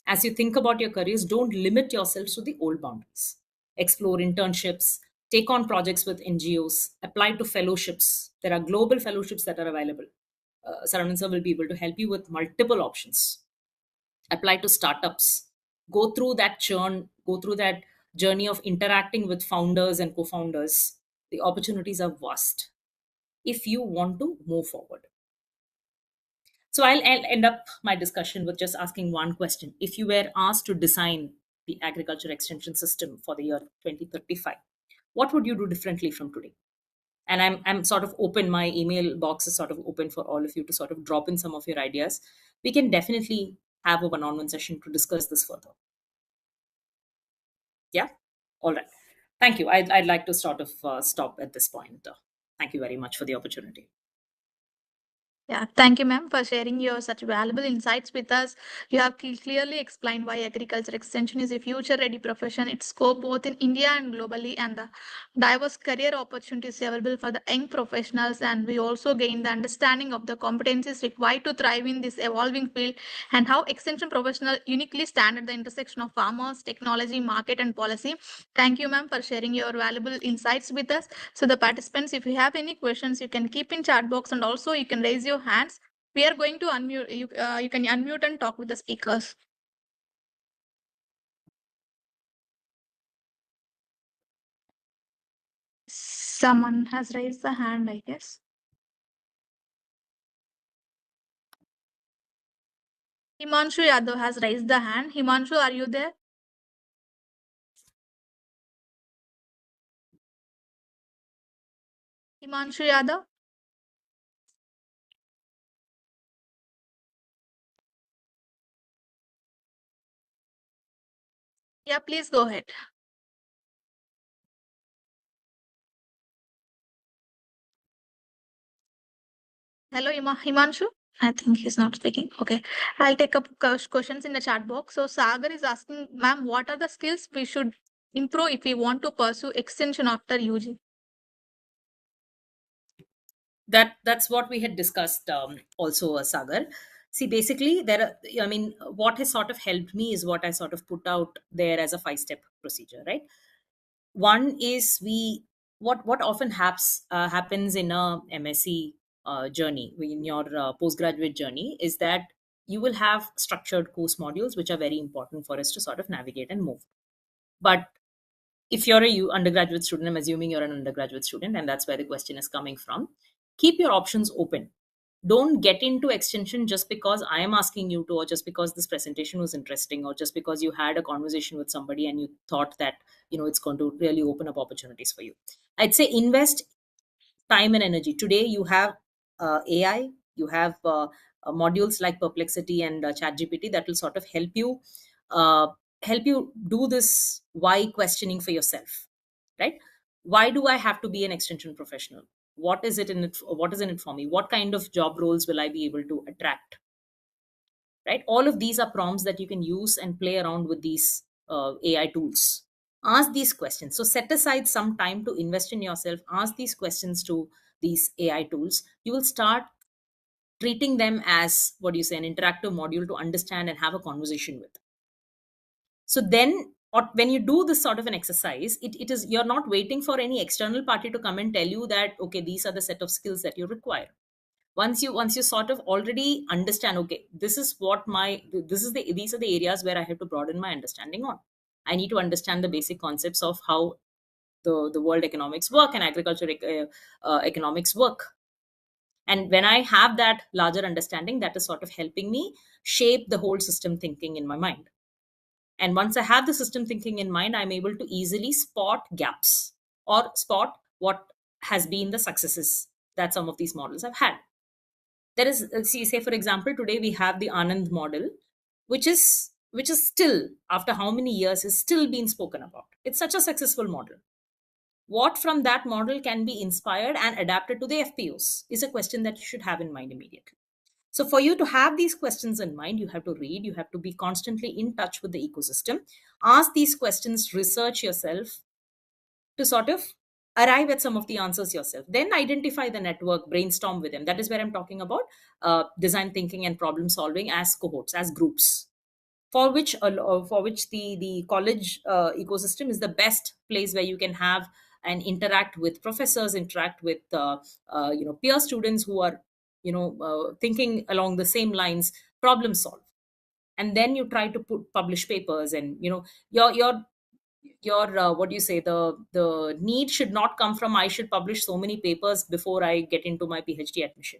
As you think about your careers, don't limit yourselves to the old boundaries. Explore internships, take on projects with NGOs, apply to fellowships. There are global fellowships that are available. Saranand sir will be able to help you with multiple options. Apply to startups. Go through that churn, go through that journey of interacting with founders and co-founders. The opportunities are vast if you want to move forward. So I'll end up my discussion with just asking one question. If you were asked to design the agriculture extension system for the year 2035, what would you do differently from today? And I'm sort of open. My email box is sort of open for all of you to sort of drop in some of your ideas. We can definitely have a one-on-one session to discuss this further. Yeah. All right. Thank you. I'd like to sort of stop at this point. Thank you very much for the opportunity. Yeah, thank you, ma'am, for sharing your such valuable insights with us. You have clearly explained why agriculture extension is a future-ready profession. Its scope both in India and globally, and the diverse career opportunities available for the young professionals. And we also gained the understanding of the competencies required to thrive in this evolving field, and how extension professionals uniquely stand at the intersection of farmers, technology, market, and policy. Thank you, ma'am, for sharing your valuable insights with us. So the participants, if you have any questions, you can keep in chat box, and also you can raise your hands. We are going to unmute. You can unmute and talk with the speakers. Someone has raised the hand, I guess. Himanshu Yadav has raised the hand. Himanshu, are you there? Himanshu Yadav? Yeah, please go ahead. Hello, Himanshu. I think he's not speaking. Okay. I'll take up questions in the chat box. So Sagar is asking, ma'am, what are the skills we should improve if we want to pursue extension after UG? That's what we had discussed, also, Sagar. See, basically, I mean, what has sort of helped me is what I sort of put out there as a 5-step procedure, right? One is what often happens in a MSc journey, in your postgraduate journey, is that you will have structured course modules which are very important for us to sort of navigate and move. But if you're a undergraduate student, I'm assuming you're an undergraduate student, and that's where the question is coming from. Keep your options open. Don't get into extension just because I am asking you to, or just because this presentation was interesting, or just because you had a conversation with somebody and you thought that it's going to really open up opportunities for you. I'd say invest time and energy. Today you have AI, you have modules like Perplexity and ChatGPT that will sort of uh, help you do this why questioning for yourself, right? Why do I have to be an extension professional? What is in it for me? What kind of job roles will I be able to attract? Right, all of these are prompts that you can use and play around with these AI tools. Ask these questions. So set aside some time to invest in yourself. Ask these questions to these AI tools. You will start treating them as, what do you say, an interactive module to understand and have a conversation with. So then, or when you do this sort of an exercise, it is, you're not waiting for any external party to come and tell you that, okay, these are the set of skills that you require. Once you sort of already understand, okay, this is what my this is the these are the areas where I have to broaden my understanding on. I need to understand the basic concepts of how the world economics work and agriculture economics work. And when I have that larger understanding, that is sort of helping me shape the whole system thinking in my mind. And once I have the system thinking in mind, I'm able to easily spot gaps, or spot what has been the successes that some of these models have had. There is, see, say for example, today we have the Anand model, which is still, after how many years, is still being spoken about. It's such a successful model. What from that model can be inspired and adapted to the FPOs is a question that you should have in mind immediately. So for you to have these questions in mind, you have to read, you have to be constantly in touch with the ecosystem, ask these questions, research yourself, to sort of arrive at some of the answers yourself. Then identify the network, brainstorm with them. That is where I'm talking about design thinking and problem solving as cohorts, as groups, for which the college ecosystem is the best place where you can have and interact with professors, interact with peer students who are thinking along the same lines, problem solve. And then you try to publish papers, and your what do you say, the need should not come from, I should publish so many papers before I get into my PhD admission.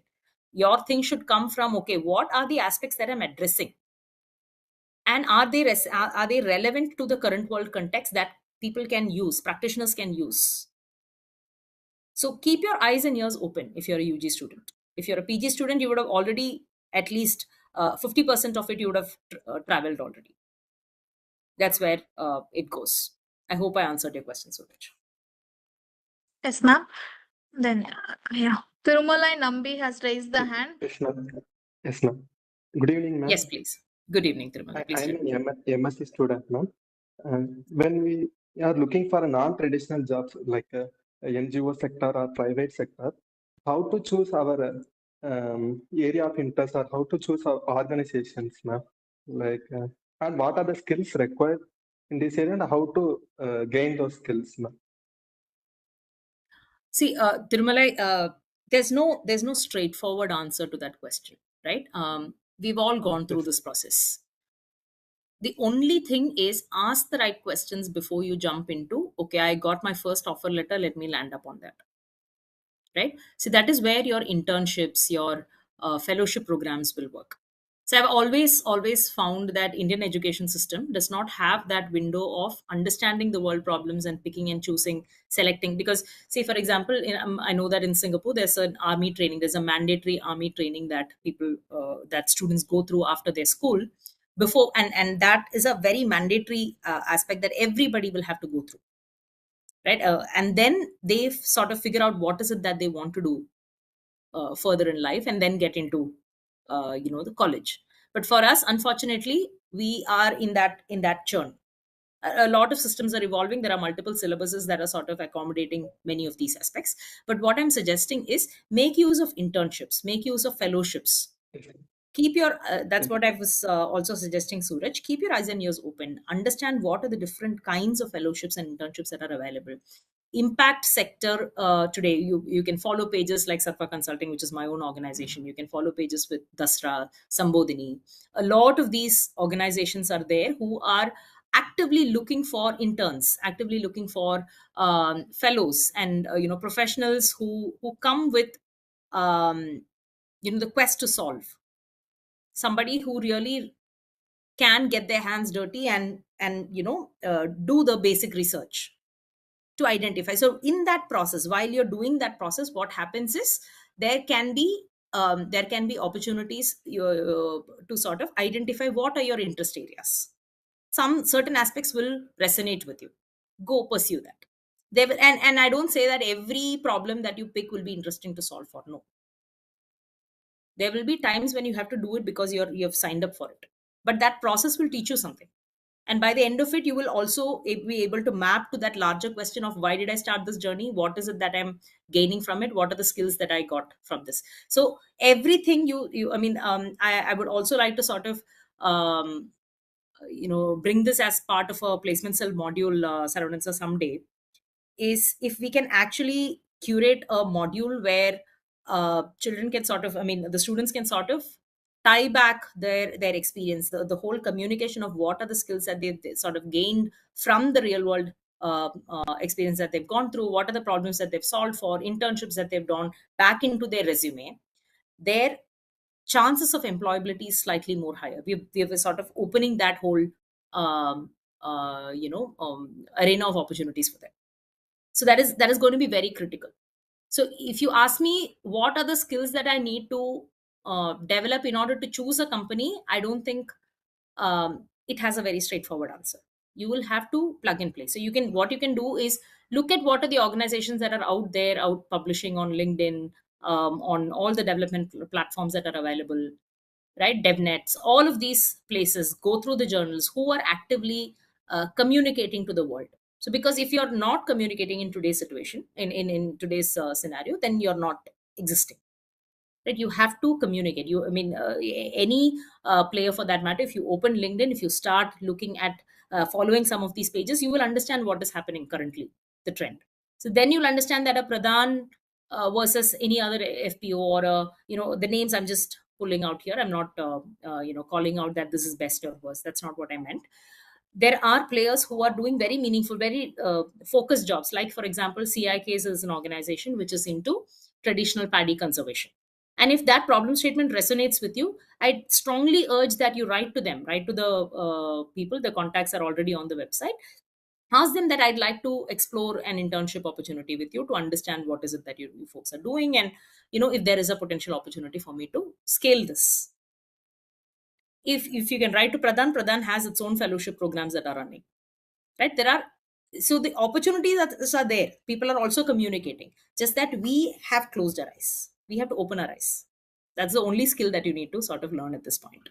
Your thing should come from, okay, what are the aspects that I'm addressing, and are they relevant to the current world context that people can use, practitioners can use. So keep your eyes and ears open. If you're a UG student, if you're a PG student, you would have already, at least 50% of it you would have traveled already. That's where it goes. I hope I answered your question, Suraj. Yes, ma'am. Then, yeah. Tirumalai Nambi has raised the hand. Yes, ma'am. Yes, ma'am. Good evening, ma'am. Yes, please. Good evening, Tirumala. Please I'm tell me. an MSc student, ma'am. When we are looking for a non-traditional jobs like a NGO sector or private sector, how to choose our area of interest, or how to choose our organizations, ma'am? Like, and what are the skills required in this area, and how to gain those skills, ma'am? See, Tirumala, there's no straightforward answer to that question, right? We've all gone through Yes. this process. The only thing is, ask the right questions before you jump into, okay, I got my first offer letter, let me land up on that, right? So that is where your internships, your fellowship programs will work. So I've always found that Indian education system does not have that window of understanding the world problems and picking and choosing, selecting. Because, say for example, I know that in Singapore there's an army training, there's a mandatory army training that that students go through after their school, before, and that is a very mandatory aspect that everybody will have to go through, right? And then they sort of figure out what is it that they want to do. further in life and then get into the college. But for us, unfortunately, we are in that churn. A lot of systems are evolving. There are multiple syllabuses that are sort of accommodating many of these aspects. But what I'm suggesting is make use of internships, make use of fellowships. Keep your that's what I was also suggesting, Suraj. Keep your eyes and ears open. Understand what are the different kinds of fellowships and internships that are available. Impact sector, today you can follow pages like Sattva Consulting, which is my own organization. You can follow pages with Dasra, Sambodhini. A lot of these organizations are there who are actively looking for interns, actively looking for fellows, and professionals who come with the quest to solve. Somebody who really can get their hands dirty and do the basic research to identify. So in that process, while you're doing that process, what happens is there can be opportunities to sort of identify what are your interest areas. Some certain aspects will resonate with you. Go pursue that. They will, and I don't say that every problem that you pick will be interesting to solve for. No, there will be times when you have to do it because you've signed up for it, but that process will teach you something. And by the end of it, you will also be able to map to that larger question of why did I start this journey, what is it that I'm gaining from it, what are the skills that I got from this. So everything I would also like to sort of bring this as part of a placement cell module, Saravana, someday, is if we can actually curate a module where children can sort of, the students can sort of tie back their experience, the whole communication of what are the skills that they sort of gained from the real world experience that they've gone through, what are the problems that they've solved for, internships that they've done, back into their resume. Their chances of employability is slightly more higher. We're sort of opening that whole arena of opportunities for them. So that is going to be very critical. So if you ask me what are the skills that I need to develop in order to choose a company, I don't think it has a very straightforward answer. You will have to plug and play. So what you can do is look at what are the organizations that are out there, out publishing on LinkedIn, on all the development platforms that are available, right? DevNets, all of these places. Go through the journals who are actively communicating to the world. So because if you're not communicating in today's situation, in today's scenario, then you're not existing. Right? You have to communicate. Any player for that matter, if you open LinkedIn, if you start looking at following some of these pages, you will understand what is happening currently, the trend. So then you'll understand that a Pradhan versus any other FPO or the names I'm just pulling out here. I'm not calling out that this is best or worse. That's not what I meant. There are players who are doing very meaningful, very focused jobs. Like, for example, CIKs is an organization which is into traditional paddy conservation. And if that problem statement resonates with you, I strongly urge that you write to them, write to the people. The contacts are already on the website. Ask them that I'd like to explore an internship opportunity with you to understand what is it that you folks are doing. And, if there is a potential opportunity for me to scale this. If you can write to Pradhan has its own fellowship programs that are running, right? So the opportunities are there. People are also communicating, just that we have closed our eyes. We have to open our eyes. That's the only skill that you need to sort of learn at this point.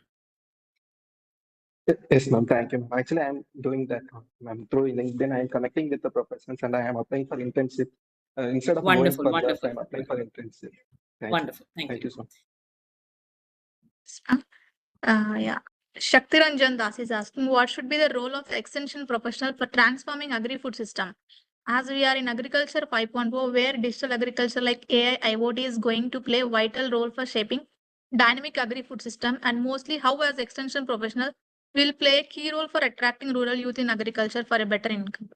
Yes, ma'am. Thank you, ma'am. Actually, I'm doing that, ma'am. Through LinkedIn, I'm connecting with the professionals and I am applying for internship. Instead of going Wonderful, for jobs, wonderful. I'm applying for internship. Wonderful. Thank you so much. Yeah. Shakti Ranjan Das is asking, what should be the role of the extension professional for transforming agri-food system? As we are in agriculture 5.0, where digital agriculture like AI, IoT is going to play a vital role for shaping dynamic agri-food system, and mostly how as extension professional will play a key role for attracting rural youth in agriculture for a better income.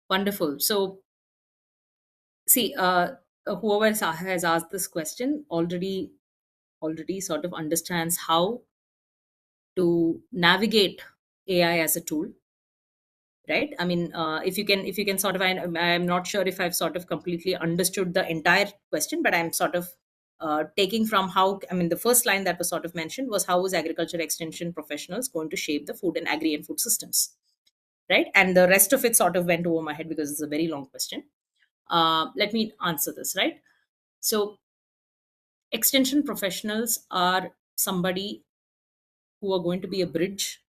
Wonderful. So, see, whoever has asked this question already sort of understands how to navigate AI as a tool, right? If you can sort of, I'm not sure if I've sort of completely understood the entire question, but I'm sort of taking from how, the first line that was sort of mentioned was how is agriculture extension professionals going to shape the food and agri and food systems, right? And the rest of it sort of went over my head because it's a very long question. Let me answer this, right? So extension professionals are somebody who are going to be a bridge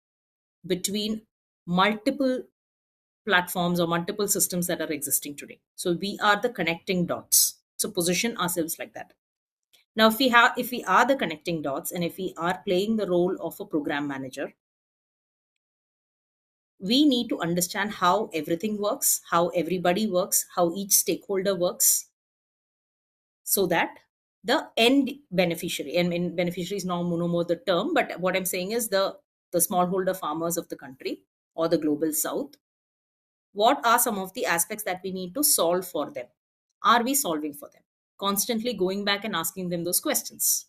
between multiple platforms or multiple systems that are existing today. So we are the connecting dots. So position ourselves like that. Now, if we are the connecting dots, and if we are playing the role of a program manager, we need to understand how everything works, how everybody works, how each stakeholder works, so that the end beneficiary, and beneficiary is no more the term, but what I'm saying is the smallholder farmers of the country or the global south, what are some of the aspects that we need to solve for them? Are we solving for them? Constantly going back and asking them those questions.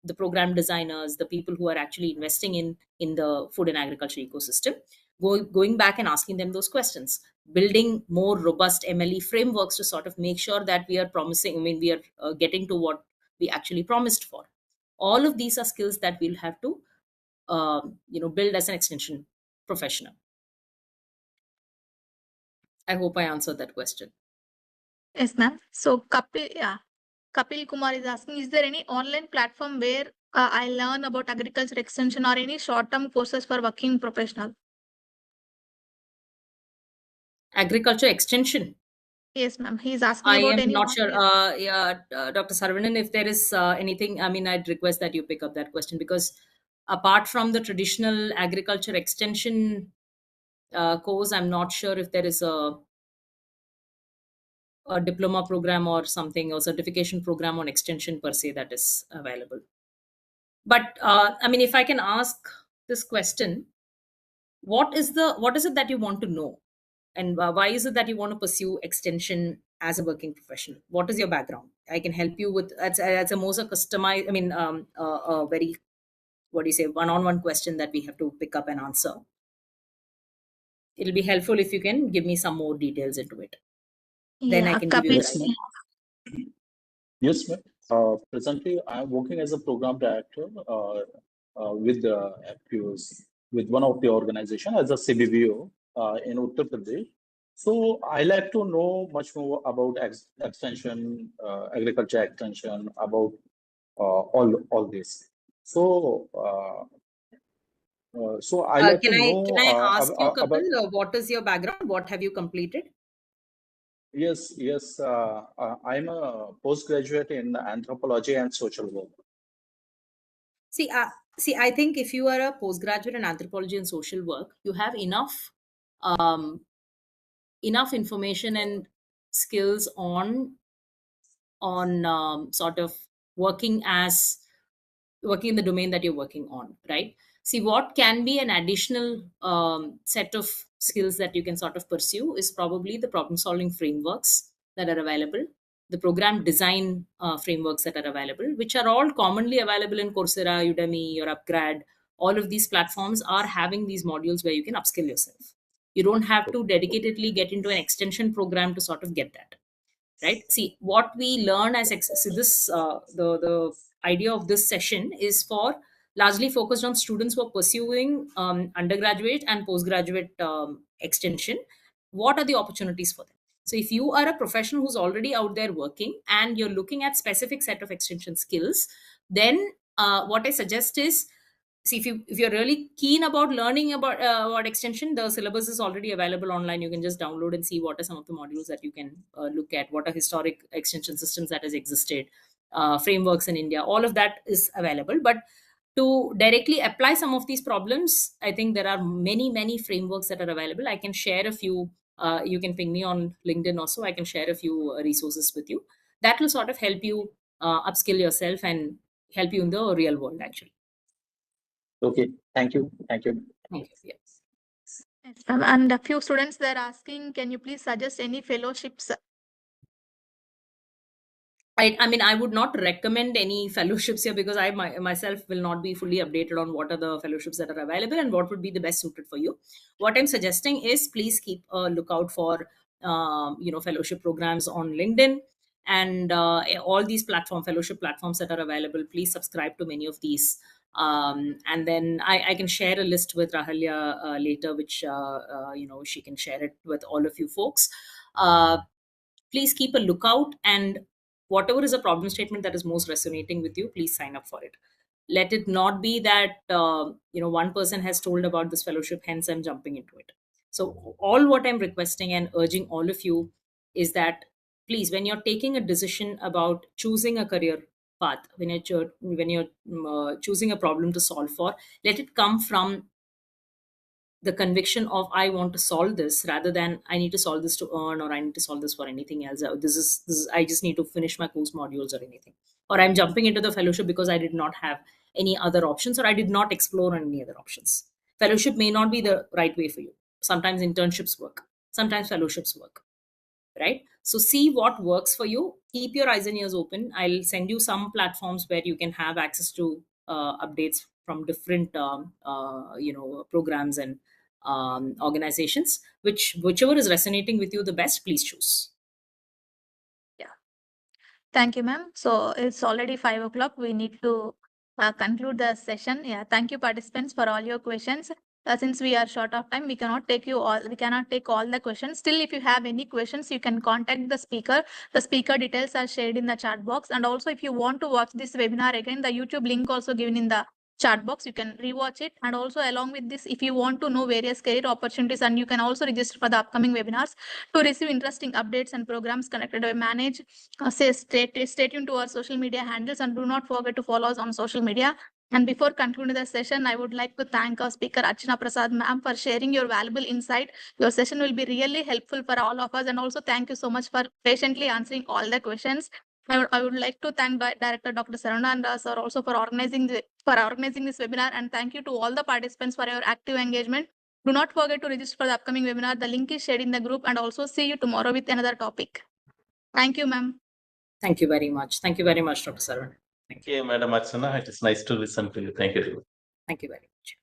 The program designers, the people who are actually investing in the food and agriculture ecosystem, going back and asking them those questions, building more robust MLE frameworks to sort of make sure that we are promising, I mean, we are getting to what we actually promised for. All of these are skills that we'll have to build as an extension professional. I hope I answered that question. Yes, ma'am. So Kapil Kumar is asking, is there any online platform where I learn about agriculture extension or any short-term courses for working professional? Agriculture extension. Yes, ma'am. He's asking I about am any not sure. online. Dr. Saravanan, if there is anything, I mean, I'd request that you pick up that question, because apart from the traditional agriculture extension course, I'm not sure if there is a diploma program or something, or certification program on extension per se that is available. But I mean, if I can ask this question, what is it that you want to know, and why is it that you want to pursue extension as a working professional? What is your background? I can help you with, as a more customized, I mean, a very, what do you say, one-on-one question that we have to pick up and answer. It'll be helpful if you can give me some more details into it. Then I Yeah, can give you the Kapil. right. Yes, ma'am. Presently, I'm working as a program director with FPOs, with one of the organization as a CBBO in Uttar Pradesh. So I like to know much more about extension, agriculture extension, about all this. So so I like to know Can I ask you, about. Kapil, what is your background? What have you completed? Yes. I'm a postgraduate in anthropology and social work. I think if you are a postgraduate in anthropology and social work, you have um, enough information and skills on sort of working in the domain that you're working on, right? See, what can be an additional set of skills that you can sort of pursue is probably the problem solving frameworks that are available, the program design frameworks that are available, which are all commonly available in Coursera, Udemy, or Upgrad. All of these platforms are having these modules where you can upskill yourself. You don't have to dedicatedly get into an extension program to sort of get that, right? See, what we learn as so this the idea of this session is for largely focused on students who are pursuing undergraduate and postgraduate extension. What are the opportunities for them? So if you are a professional who's already out there working and you're looking at specific set of extension skills, then what I suggest is, see, if you're really keen about learning about extension, the syllabus is already available online. You can just download and see what are some of the modules that you can look at, what are historic extension systems that has existed, frameworks in India. All of that is available. But to directly apply some of these problems, I think there are many frameworks that are available. I can share a few. You can ping me on LinkedIn also. I can share a few resources with you that will sort of help you upskill yourself and help you in the real world, actually. Okay, thank you. Thank you. Yes, ma'am. And a few students they're asking, can you please suggest any fellowships? I mean, I would not recommend any fellowships here, because I myself will not be fully updated on what are the fellowships that are available and what would be the best suited for you. What I'm suggesting is, please keep a lookout for fellowship programs on LinkedIn, and all these fellowship platforms that are available. Please subscribe to many of these, and then I can share a list with Rahalya later, which she can share it with all of you folks. Please keep a lookout and whatever is a problem statement that is most resonating with you, please sign up for it. Let it not be that one person has told about this fellowship, hence I'm jumping into it. So all what I'm requesting and urging all of you is that, please, when you're taking a decision about choosing a career path, when you're choosing a problem to solve for, let it come from the conviction of I want to solve this, rather than I need to solve this to earn, or I need to solve this for anything else. This is I just need to finish my course modules or anything, or I'm jumping into the fellowship because I did not have any other options, or I did not explore any other options. Fellowship may not be the right way for you. Sometimes internships work, sometimes fellowships work, right? So see what works for you. Keep your eyes and ears open. I'll send you some platforms where you can have access to updates from different programs and organizations. Whichever is resonating with you the best, please choose. Thank you, ma'am. So it's already 5 o'clock. We need to conclude the session. Yeah, thank you, participants, for all your questions. Since we are short of time, we cannot take all the questions. Still, if you have any questions, you can contact the speaker. The speaker details are shared in the chat box. And also, if you want to watch this webinar again, the YouTube link also given in the chat box, you can rewatch it. And also, along with this, if you want to know various career opportunities, and you can also register for the upcoming webinars to receive interesting updates and programs connected by Manage. Stay tuned to our social media handles, and do not forget to follow us on social media. And before concluding the session, I would like to thank our speaker, Archana Prasad ma'am, for sharing your valuable insight. Your session will be really helpful for all of us. And also thank you so much for patiently answering all the questions. I would like to thank Director Dr. Sarananda sir also for organizing this webinar. And thank you to all the participants for your active engagement. Do not forget to register for the upcoming webinar. The link is shared in the group. And also see you tomorrow with another topic. Thank you, ma'am. Thank you very much. Thank you very much, Dr. Saran. Thank you. Okay, Madam Archana, it is nice to listen to you. Thank you. Thank you very much.